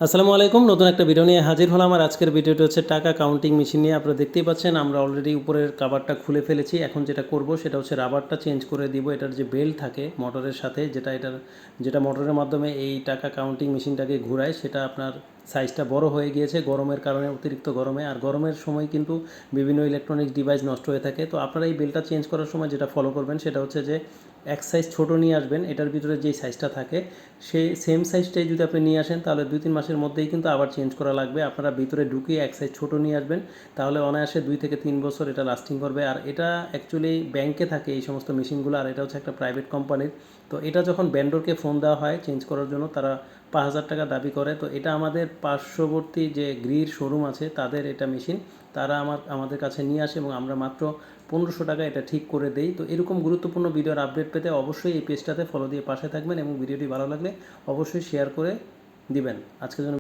আসসালামু আলাইকুম, নতুন একটা ভিডিও নিয়ে হাজির হলাম। আর আজকের ভিডিওটা হচ্ছে টাকা কাউন্টিং মেশিন নিয়ে। আপনারা দেখতেই পাচ্ছেন আমরা অলরেডি উপরের কাভারটা খুলে ফেলেছি। এখন যেটা করব সেটা হচ্ছে রাবারটা চেঞ্জ করে দিব। এটার যে বেল্ট থাকে মোটরের সাথে, যেটা মোটরের মাধ্যমে এই টাকা কাউন্টিং মেশিনটাকে ঘোরায়, সেটা আপনার সাইজটা বড় হয়ে গিয়েছে গরমের কারণে, অতিরিক্ত গরমে। আর গরমের সময় কিন্তু বিভিন্ন ইলেকট্রনিক্স ডিভাইস নষ্ট হয়ে থাকে। তো আপনারা এই বেল্টটা চেঞ্জ করার সময় যেটা ফলো করবেন সেটা হচ্ছে যে এক সাইজ ছোটো নিয়ে আসবেন। এটার ভিতরে যেই সাইজটা থাকে সেই সেম সাইজটাই যদি আপনি নিয়ে আসেন তাহলে 2-3 মাসের মধ্যেই কিন্তু আবার চেঞ্জ করা লাগবে। আপনারা ভিতরে ঢুকিয়ে এক সাইজ ছোটো নিয়ে আসবেন, তাহলে অনায়াসে 2 থেকে 3 বছর এটা লাস্টিং করবে। আর এটা অ্যাকচুয়ালি ব্যাংকে থাকে এই সমস্ত মেশিনগুলো, আর এটা হচ্ছে একটা প্রাইভেট কোম্পানির। তো এটা যখন ভেন্ডরকে ফোন দেওয়া হয় চেঞ্জ করার জন্য, তারা 5,000 টাকা দাবি করে। তো এটা আমাদের পার্শ্ববর্তী যে গ্রির শোরুম আছে তাদের এটা মেশিন, তারা আমাদের কাছে নিয়ে আসে এবং আমরা মাত্র 1500 টাকা এটা ঠিক করে দেই। তো এরকম গুরুত্বপূর্ণ ভিডিওর আপডেট পেতে অবশ্যই এই পেজটাতে ফলো দিয়ে পাশে থাকবেন এবং ভিডিওটি ভালো লাগলে অবশ্যই শেয়ার করে দিবেন। আজকের জন্য